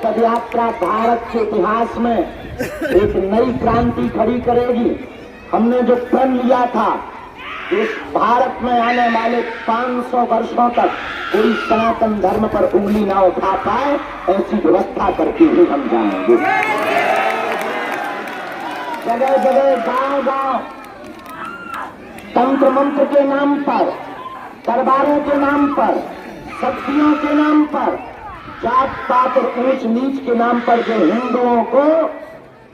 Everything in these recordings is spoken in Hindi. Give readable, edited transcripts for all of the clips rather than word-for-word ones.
पदयात्रा भारत के इतिहास में एक नई क्रांति खड़ी करेगी। हमने जो प्रण लिया था, इस भारत में आने वाले 500 वर्षों तक कोई सनातन धर्म पर उंगली ना उठा पाए, ऐसी व्यवस्था करके ही हम जाएंगे। जगह जगह गांव-गांव तंत्र मंत्र के नाम पर, दरबारों के नाम पर, शक्तियों के नाम पर, जात पात और ऊंच नीच के नाम पर जो हिंदुओं को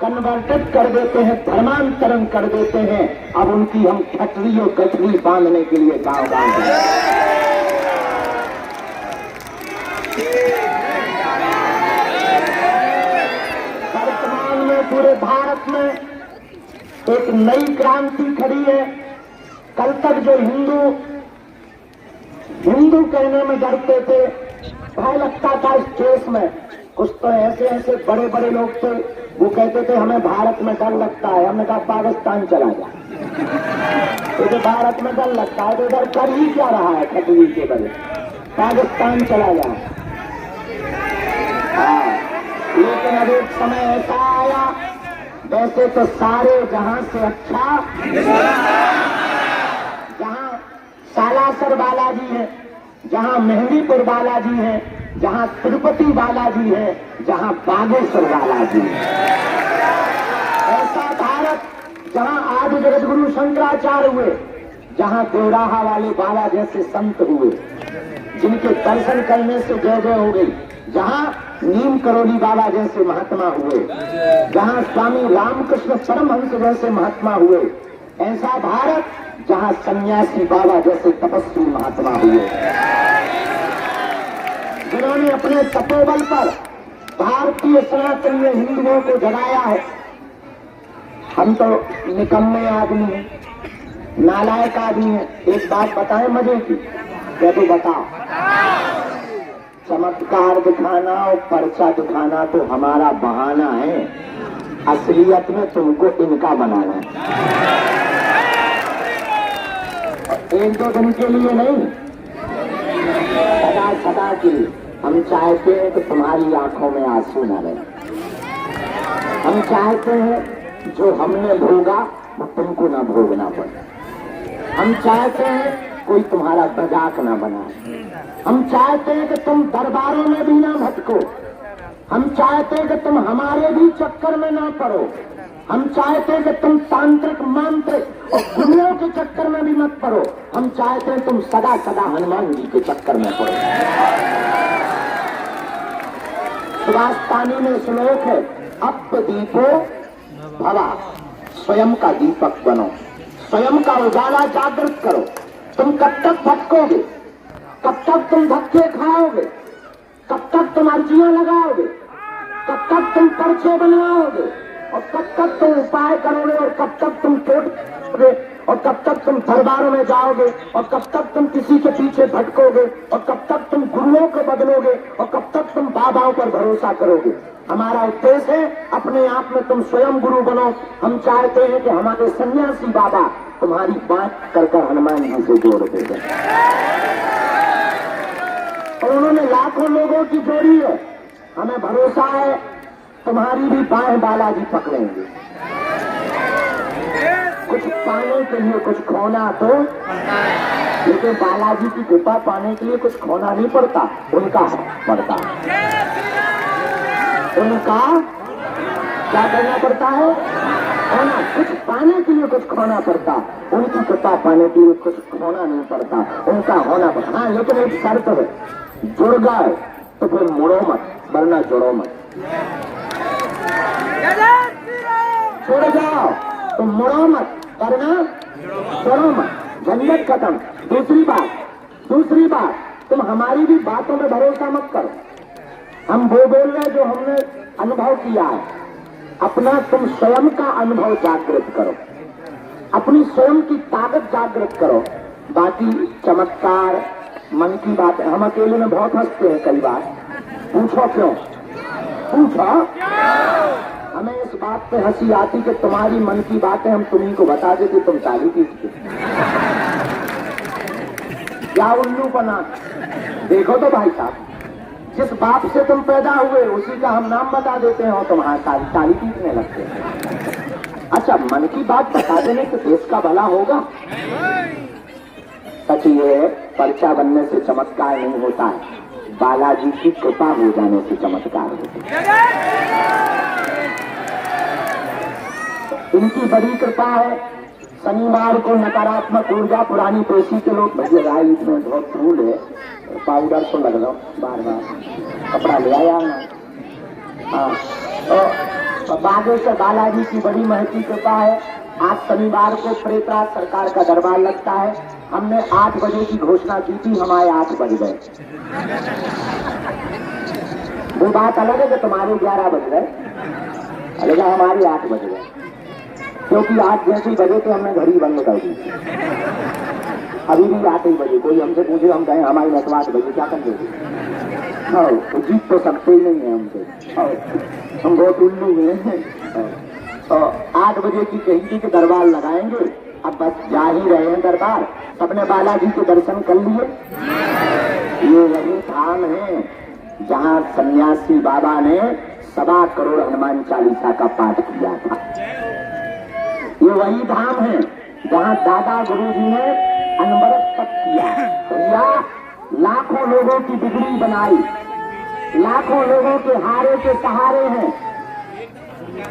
कन्वर्टेड कर देते हैं, धर्मांतरण कर देते हैं, अब उनकी हम खटरी और गठरी बांधने के लिए गांव-गांव वर्तमान में पूरे भारत में एक नई क्रांति खड़ी है। कल तक जो हिंदू कहने में डरते थे, भय लगता था इस देश में, कुछ तो ऐसे ऐसे बड़े बड़े लोग थे, वो कहते थे हमें भारत में डर लगता है। हमने कहा पाकिस्तान चला जा, तो भारत में डर लगता है तो इधर कर ही क्या रहा है खटरी के बड़े, पाकिस्तान चला जा। लेकिन अब एक समय ऐसा आया, वैसे तो सारे जहां से अच्छा, जहां सालासर बालाजी है, जहां मेहंदीपुर बालाजी है, जहां तिरुपति बालाजी है, जहां बागेश्वर बालाजी है, ऐसा भारत जहां आदि जगतगुरु शंकराचार्य हुए, जहां देवराहा वाले बाबा जैसे संत हुए, जिनके दर्शन करने से जय जय हो गई, जहां नीम करोली बाबा जैसे महात्मा हुए, जहां स्वामी रामकृष्ण परमहंस जैसे महात्मा हुए, ऐसा भारत जहां सन्यासी बाबा जैसे तपस्वी महात्मा हुए, जिन्होंने अपने तपोबल पर भारतीय सनातनीय हिंदुओं को जगाया है। हम तो निकम्मे आदमी हैं, नालायक आदमी हैं। एक बात बताएं मजे की, क्या तो बताओ, चमत्कार दिखाना और पर्चा दिखाना तो हमारा बहाना है, असलियत में तुमको इनका बनाना है। एक दो दिन के लिए नहीं, सदा सदा के लिए। हम चाहते हैं कि तुम्हारी आंखों में आंसू न रहे। हम चाहते हैं जो हमने भोगा वो तुमको न भोगना पड़े। हम चाहते हैं कोई तुम्हारा मजाक न बनाए। हम चाहते हैं कि तुम दरबारों में भी ना भटको। हम चाहते हैं कि तुम हमारे भी चक्कर में ना पड़ो। हम चाहते हैं कि तुम तांत्रिक मांत्रिक और गुरुओं के चक्कर में भी मत पड़ो। हम चाहते हैं तुम सदा सदा हनुमान जी के चक्कर में पड़ो। सुभाषतानी में श्लोक है, अप दीपो भवा, स्वयं का दीपक बनो, स्वयं का उजाला जागृत करो। तुम कब तक भटकोगे, कब तक तुम धक्के खाओगे, कब तक तुम अर्जियां लगाओगे, कब तक तुम पर्चे बनवाओगे, और कब तक तुम उपाय करोगे, और कब तक तुम टोटोगे, और कब तक तुम दरबारों में जाओगे, और कब तक तुम किसी के पीछे भटकोगे, और कब तक तुम गुरुओं को बदलोगे, और कब तक तुम बाबाओं पर भरोसा करोगे। हमारा उद्देश्य है अपने आप में तुम स्वयं गुरु बनो। हम चाहते हैं कि हमारे सन्यासी बाबा तुम्हारी बात कर हनुमान जी से जोड़ देंगे। और उन्होंने लाखों लोगों की जोड़ी है। हमें भरोसा है तुम्हारी भी बाएं बालाजी पकड़ेंगे। कुछ पाने के लिए कुछ खोना तो, लेकिन बालाजी की कृपा पाने के लिए कुछ खोना नहीं पड़ता, उनका पड़ता है। उनका क्या करना पड़ता है, खोना। कुछ पाने के लिए कुछ खोना पड़ता, उनकी कृपा पाने के लिए कुछ खोना नहीं पड़ता, उनका होना पड़ता। हाँ, लेकिन एक शर्त है, जुड़ गए तो फिर मुड़ो मत, वरना जुड़ो मत। जुड़ जाओ तो मुड़ो मत, वरना जुड़ो मत। झंझट खत्म। दूसरी बात, तुम हमारी भी बातों में भरोसा मत करो। हम वो बोल रहे जो हमने अनुभव किया है। अपना तुम स्वयं का अनुभव जागृत करो, अपनी स्वयं की ताकत जागृत करो। बाकी चमत्कार मन की बात है। हम अकेले में बहुत हंसते हैं कई बार। पूछो क्यों, पूछो। हमें इस बात पे हंसी आती कि तुम्हारी मन की बातें हम तुम्ही को बता देते, तुम ताली पीटते। क्या उल्लू बना। देखो तो भाई साहब, जिस बाप से तुम पैदा हुए उसी का हम नाम बता देते हैं और तुम्हारा ताली पीटने लगते हैं। अच्छा, मन की बात बता देने से देश का भला होगा? सच ये है, पर्चा बनने से चमत्कार नहीं होता है, बालाजी की कृपा हो जाने से चमत्कार होता है। इनकी बड़ी कृपा है। शनिवार को नकारात्मक ऊर्जा पुरानी पेशी के लोग, भैया राय इसमें बहुत धूल है, पाउडर तो लग लो, बार बार कपड़ा ले आया ना। हाँ, तो बागेश्वर बालाजी की बड़ी महती कृपा है। आज शनिवार को प्रेतराज सरकार का दरबार लगता है। हमने 8 बजे की घोषणा की थी, हमारे 8 बज गए। वो बात अलग है कि तुम्हारे 11 बज गए, अलग हमारे 8 बज गए, क्योंकि 8 जैसे बजे थे हमने घड़ी बंद कर दी। अभी भी 8 ही बजे कोई हमसे पूछे, हम कहें हमारी 8 बजे, क्या कर देंगे? हाँ, तो जीत तो सकते ही नहीं है हमसे, हम बहुत उल्लू हैं। 8 बजे की कही थी कि दरबार लगाएंगे, अब बस जा ही रहे हैं दरबार। सबने बालाजी के दर्शन कर लिए। ये वही धाम है जहाँ सन्यासी बाबा ने 1.25 करोड़ हनुमान चालीसा का पाठ किया था। ये वही धाम है जहाँ दादा गुरुजी ने अनवरत तप किया, या लाखों लोगों की बिगड़ी बनाई, लाखों लोगों के हारे के सहारे हैं।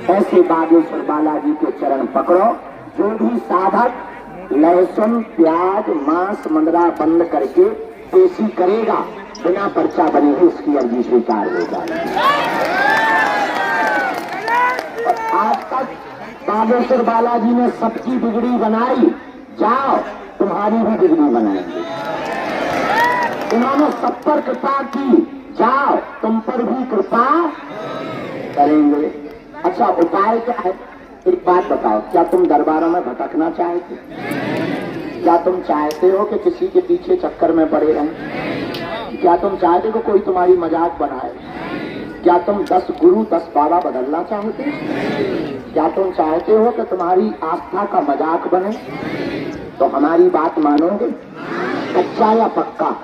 ऐसे बागेश्वर बालाजी के चरण पकड़ो। जो भी साधक लहसुन प्याज मांस मंदरा बंद करके पेशी करेगा, बिना पर्चा बने ही उसकी अर्जी स्वीकार हो जाएगी। आज तक बागेश्वर बालाजी ने सबकी बिगड़ी बनाई, जाओ तुम्हारी भी बिगड़ी बनाएंगे। इन्होंने सब पर कृपा की, जाओ तुम पर भी कृपा करेंगे। अच्छा, उपाय क्या है? एक बात बताओ, क्या तुम दरबारों में भटकना चाहते? क्या तुम चाहते हो कि किसी के पीछे चक्कर में पड़े रहें? क्या तुम चाहते हो कोई तुम्हारी मजाक बनाए? क्या तुम 10 गुरु 10 बाबा बदलना चाहते? क्या तुम चाहते हो कि तुम्हारी आस्था का मजाक बने? तो हमारी बात मानोगे, कच्चा या पक्का?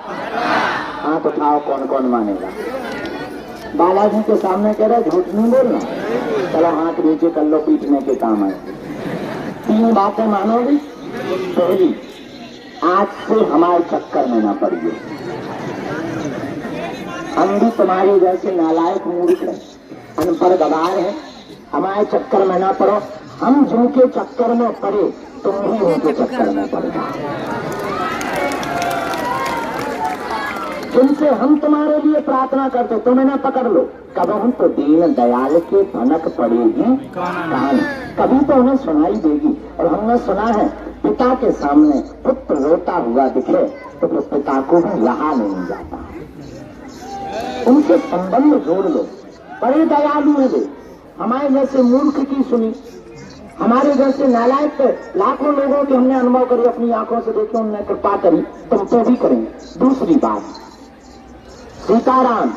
हाथ उठाओ, कौन कौन मानेगा? बालाजी के सामने कह रहे झूठ नहीं बोलना, चलो हाथ नीचे कर लो, पीटने के काम आए। 3 बातें मानोगी। पहली, आज से हमारे चक्कर में ना पड़िए। हम भी तुम्हारे जैसे नालायक मूर्ख हैं, अनपढ़ गवार हैं, हमारे चक्कर में ना पड़ो। हम जिनके चक्कर में पड़े तुम भी उनके चक्कर में पड़ेगा। जिनसे हम तुम्हारे लिए प्रार्थना करते तुम्हें न पकड़ लो, कब हम तो दीन दयाल के भनक पड़ेगी कान, कभी तो उन्हें सुनाई देगी। और हमने सुना है, पिता के सामने पुत्र रोता हुआ दिखे तो फिर पिता को भी रहा नहीं जाता। उनसे संबंध जोड़ लो, बड़े दयालु है वे। हमारे जैसे मूर्ख की सुनी, हमारे जैसे नालायक लाखों लोगों के हमने अनुभव करी, अपनी आंखों से देखे, उन्होंने कृपा करी, तुम तो भी करेंगे। दूसरी बात, सीताराम।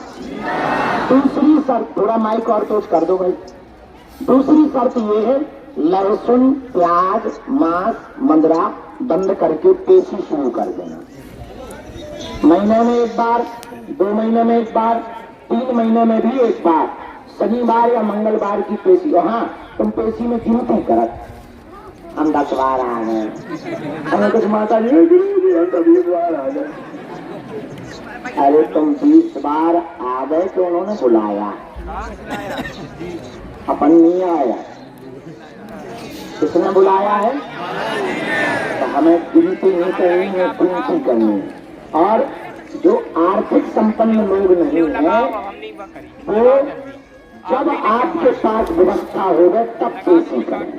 दूसरी शर्त, थोड़ा माइक और तेज कर दो भाई। दूसरी शर्त ये है, लहसुन प्याज मांस मंदरा बंद करके पेशी शुरू कर देना। महीने में 1 बार, 2 महीने में 1 बार, 3 महीने में भी 1 बार, शनिवार या मंगलवार की पेशी। और हाँ, तुम पेशी में गिनती करत, हम 10 बार आ गए, हमें कुछ माता जी 20 बार आ गए। अरे तुम 20 बार आ गए तो उन्होंने बुलाया, अपन नहीं आया। किसने बुलाया है? तो हमें गिनती नहीं करनी है, गिनती करनी है। और जो आर्थिक संपन्न लोग नहीं है, वो जब आपके पास व्यवस्था होगा तब पेशी करें।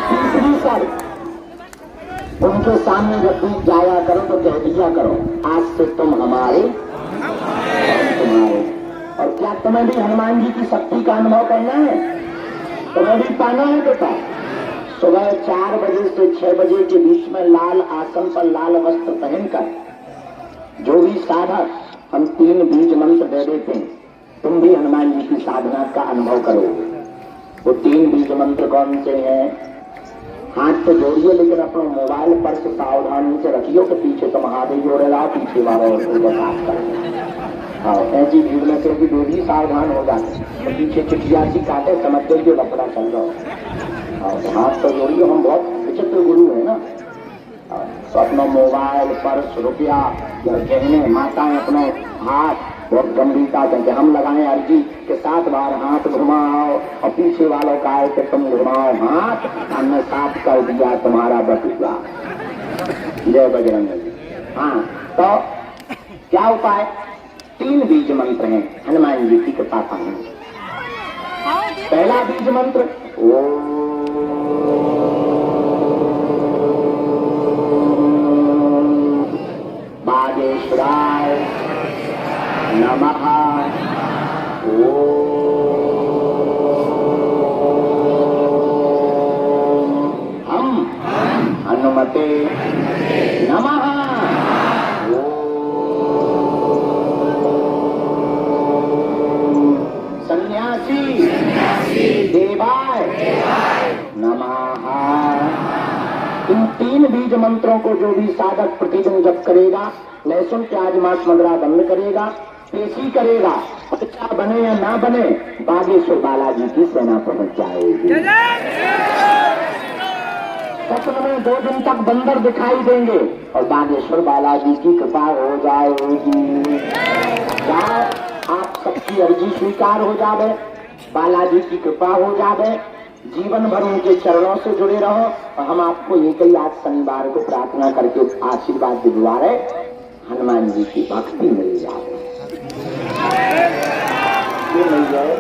तीसरी शर्त, उनके सामने जब भी जाया करो तो कह दिया करो, आज से तुम हमारे तुम्हारे। और क्या तुम्हें भी हनुमान जी की शक्ति का अनुभव करना है? तुम्हें भी पाना है बेटा। सुबह 4 बजे से 6 बजे के बीच में लाल आसन पर लाल वस्त्र पहनकर जो भी साधक, हम 3 बीज मंत्र दे देते हैं, तुम भी हनुमान जी की साधना का अनुभव करोगे। वो 3 बीज मंत्र कौन से हैं? हाथ तो जोड़िए, लेकिन अपना मोबाइल पर से सावधानी से रखियो कि पीछे तो महादेव जोड़े रहा, पीछे वाला साफ करें। हाँ, ऐसी भीड़ में क्योंकि वो भी सावधान हो जाते, तो पीछे चिटिया सी काटे, समझ गई जो लपड़ा चल रहा हो। हाथ तो जोड़िए, हम बहुत विचित्र गुरु है ना। तो अपना मोबाइल, पर्स, रुपया या गहने, माताएं अपने हाथ बहुत गंभीरता से कि हम लगाएं अर्जी के 7 बार हाथ घुमाओ और पीछे वालों का है कि तुम घुमाओ हाथ, हमने साफ कर दिया तुम्हारा बटुआ। जय बजरंग बली। हाँ, तो क्या उपाय? 3 बीज मंत्र हैं हनुमान जी की कृपा पाने। पहला बीज मंत्र ओम बागेश्वराय नमः। ओम हम हनुमते नमः। सन्यासी देवाय नमः। इन 3 बीज मंत्रों को जो भी साधक प्रतिदिन जप करेगा, लहसुन प्याज मांस मंदरा बंद करेगा, पेशी करेगा, बच्चा बने या ना बने, बागेश्वर बालाजी की सेना पहुंच जाएगी। सपन में 2 दिन तक बंदर दिखाई देंगे और बागेश्वर बालाजी की कृपा हो जाएगी। आप सबकी अर्जी स्वीकार हो जावे, बालाजी की कृपा हो जावे, जीवन भर उनके चरणों से जुड़े रहो। और हम आपको एक ही आज शनिवार को प्रार्थना करके आशीर्वाद दिलवा रहे, हनुमान जी की भक्ति मिल जाए। ये मिल जाए,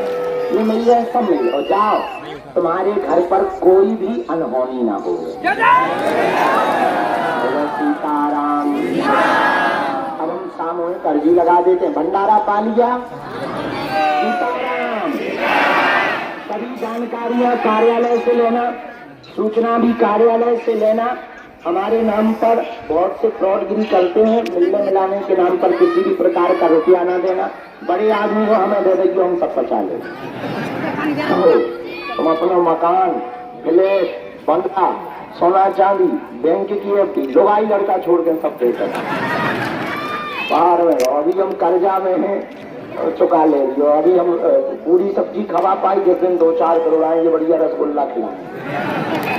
ये मिल जाए, सब मिल जाए। और जाओ, तुम्हारे घर पर कोई भी अनहोनी ना हो। सीताराम। अब हम सामूहिक अर्जी लगा देते हैं, भंडारा पा लिया। सीताराम। सभी जानकारियां कार्यालय से लेना, सूचना भी कार्यालय से लेना। हमारे नाम पर बहुत से फ्रॉडगिरी करते हैं, मिलने मिलाने के नाम पर किसी भी प्रकार का रुपया ना देना। बड़े आदमी को हमें दे देगी, हम सब बचा ले। तुम अपना मकान, फ्लैट, बंगला, सोना चांदी, बैंक की एफडी, लुगाई लड़का छोड़ के सब दे सकते। बाहर में अभी हम कर्जा में हैं, चुका ले लियो। अभी हम पूरी सब्जी खवा पाई, जिस दिन 2-4 करोड़ आएंगे बढ़िया रसगुल्ला खिलाएंगे।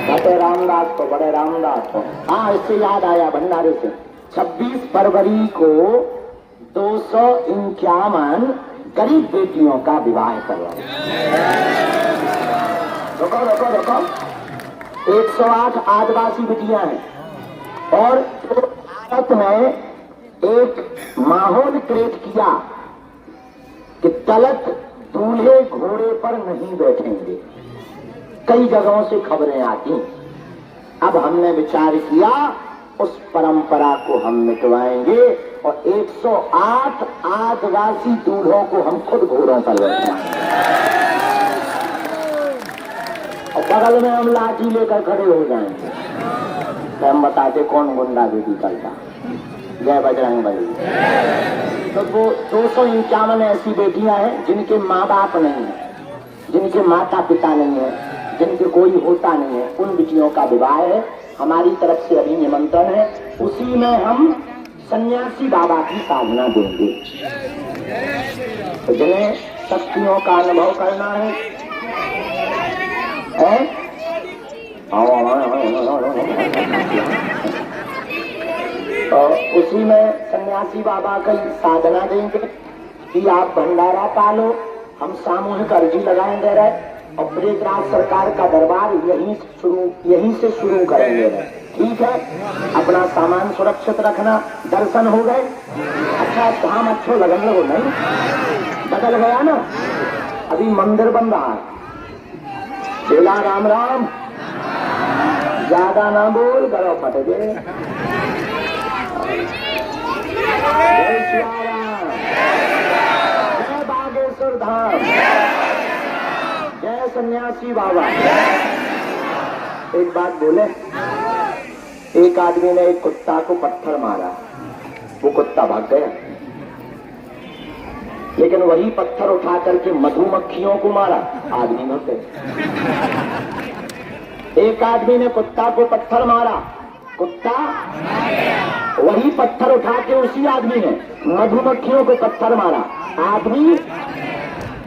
बड़े रामदास को, बड़े रामदास को। हाँ, इससे याद आया भंडारे से, 26 फरवरी को 251 गरीब बेटियों का विवाह करवा। रुको रुको रुको, 108 आदिवासी बेटियां हैं और भारत में एक माहौल क्रिएट किया कि दलित दूल्हे घोड़े पर नहीं बैठेंगे। कई जगहों से खबरें आती। अब हमने विचार किया उस परंपरा को हम मिटवाएंगे और 108 आदिवासी दूल्हों को हम खुद घोड़ों पर बैठाएंगे और बगल में हम लाठी लेकर खड़े हो जाएंगे। तो हम बताते कौन गुंडागिरी करता। जय बजरंग बली। तो वो 251 ऐसी बेटियां हैं जिनके माँ बाप नहीं है, जिनके माता पिता नहीं है, जिनके कोई होता नहीं है, उन बेटियों का विवाह है। हमारी तरफ से अभी निमंत्रण है, उसी में हम सन्यासी बाबा की साधना देंगे। तो जिन्हें शक्तियों का अनुभव करना है, तो उसी में सन्यासी बाबा की साधना देंगे कि आप भंडारा पालो। हम सामूहिक अर्जी लगाए दे रहे और ब्रिजराज सरकार का दरबार यहीं से शुरू करेंगे। ठीक है, अपना सामान सुरक्षित रखना। दर्शन हो गए, अच्छा धाम अच्छो लगन लगो नहीं, बदल गया ना। अभी मंदिर बन रहा है। चेला राम राम, ज्यादा ना बोल करो फट गए। जय श्री राम, जय बागेश्वर धाम, जय सन्यासी बाबा। एक बात बोले, एक आदमी ने एक कुत्ता को पत्थर मारा, वो कुत्ता भाग गया, लेकिन वही पत्थर उठा करके मधुमक्खियों को मारा, आदमी मर गए। एक आदमी ने कुत्ता को पत्थर मारा, कुत्ता वही पत्थर उठा के उसी आदमी ने मधुमक्खियों को पत्थर मारा। आदमी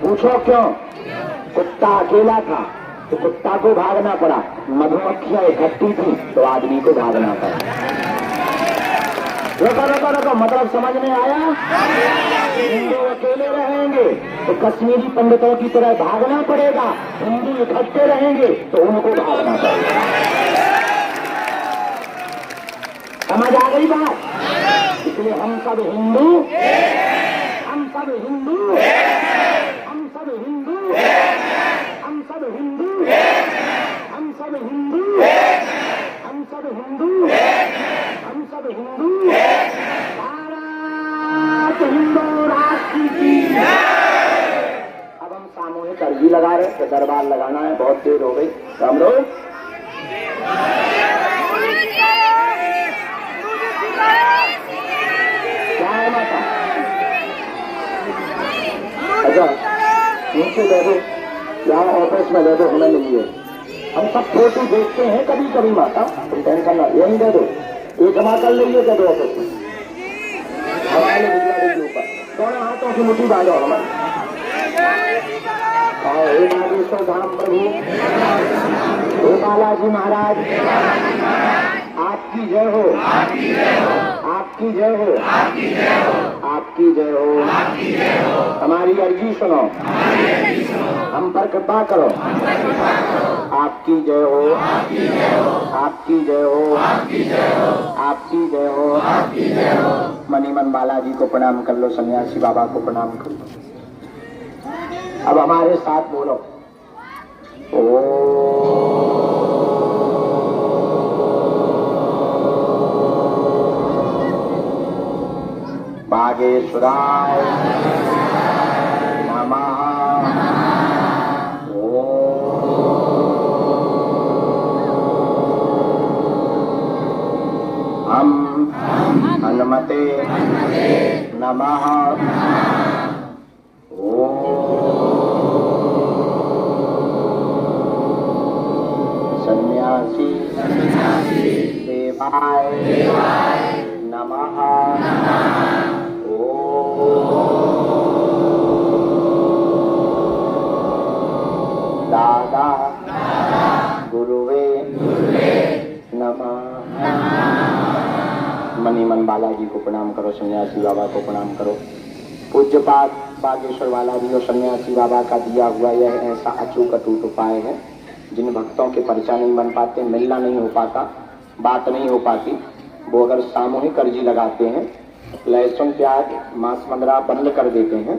पूछो क्यों? कुत्ता अकेला था तो कुत्ता को भागना पड़ा, मधुमक्खियां इकट्ठी थी तो आदमी को भागना पड़ा। रोको रोको रोको, मतलब समझ में आया? हिंदू अकेले रहेंगे तो कश्मीरी पंडितों की तरह भागना पड़ेगा, हिंदू इकट्ठे रहेंगे तो उनको भागना पड़ेगा। समझ आ गई बात? इसलिए हम सब हिंदू, हम सब हिंदू, हम सब हिंदू, हम सब हिंदू, हम सब हिंदू, हम सब हिंदू, हम सब हिंदू, भारत हिंदू राष्ट्र की। अब हम सामूहिक अर्जी लगा रहे हैं, दरबार लगाना है, बहुत देर हो गई। तो हम लोग क्या है माता? अच्छा नीचे दे दो, यहाँ ऑफिस में दे दो, हमें मिलिए। हम सब फोटो देखते हैं कभी कभी माता, तुम टेंशन ना, यही दे दो, ये जमा कर लीजिए, दे दो ऑफिस में। हमारे ऊपर दोनों हाथों की मुट्ठी बांधो हमारे। हे नागेश्वर धाम प्रभु, हे बालाजी महाराज, आपकी जय हो, आपकी जय हो, आपकी जय हो, आपकी जय हो। हमारी अर्जी सुनो, हम पर कृपा करो, आपकी जय हो, आपकी जय हो, आपकी जय हो, आपकी जय हो। मणिमन बालाजी को प्रणाम कर लो, सन्यासी बाबा को प्रणाम कर लो। अब हमारे साथ बोलो, बागेश्वराय नमः। हम हनुमते नमः। सन्यासी देवाय नमः। दादा गुरुवे नमः। मणिमन बालाजी को प्रणाम करो, सन्यासी बाबा को प्रणाम करो। पूज्यपाद बागेश्वर बालाजी और सन्यासी बाबा का दिया हुआ यह ऐसा अचूक अटूट उपाय है, जिन भक्तों के परिचय नहीं बन पाते, मिलना नहीं हो पाता, बात नहीं हो पाती, वो अगर सामूहिक अर्जी लगाते हैं, लहसुन प्याज मांस मंगरा बंद कर देते हैं,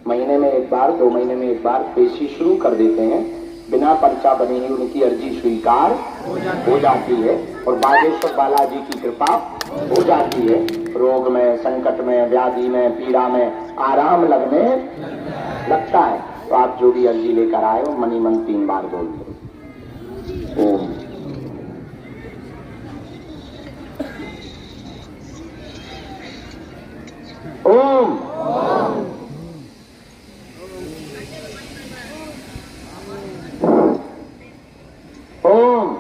महीने में एक बार 2 महीने में एक बार पेशी शुरू कर देते हैं, बिना पर्चा बने ही उनकी अर्जी स्वीकार हो जाती है और बागेश्वर बालाजी की कृपा हो जाती है। रोग में, संकट में, व्याधि में, पीड़ा में आराम लगने लगता है। तो आप जो भी अर्जी लेकर आए हो, मनी मन 3 बार बोल दो, ओम। ओम ओम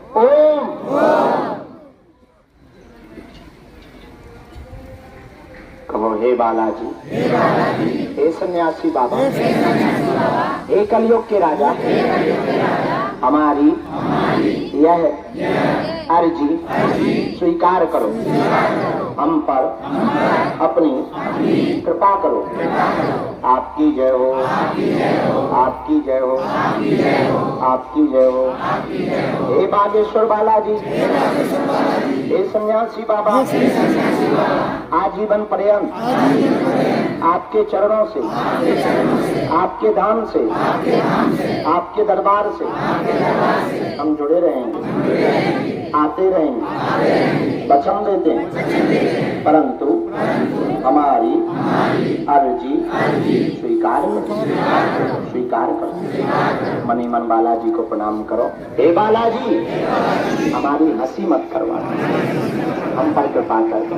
ओम। कहो हे बालाजी, हे सन्यासी बाबा, हे कलयुग के राजा, हमारी यह अर्जी स्वीकार करो, हम पर अपनी कृपा करो। आपकी जय हो, आपकी जय हो, आपकी जय हो। हे बागेश्वर बालाजी, हे सन्यासी बाबा, आजीवन पर्यंत आपके चरणों से, आपके धाम से, आपके दरबार से हम जुड़े रहेंगे, आते रहेंगे, वचन देते हैं, परंतु हमारी अर्जी स्वीकार करो। मनी मन बालाजी को प्रणाम करो। हे बालाजी, हमारी हंसी मत करवा, हम पर कृपा कर दो।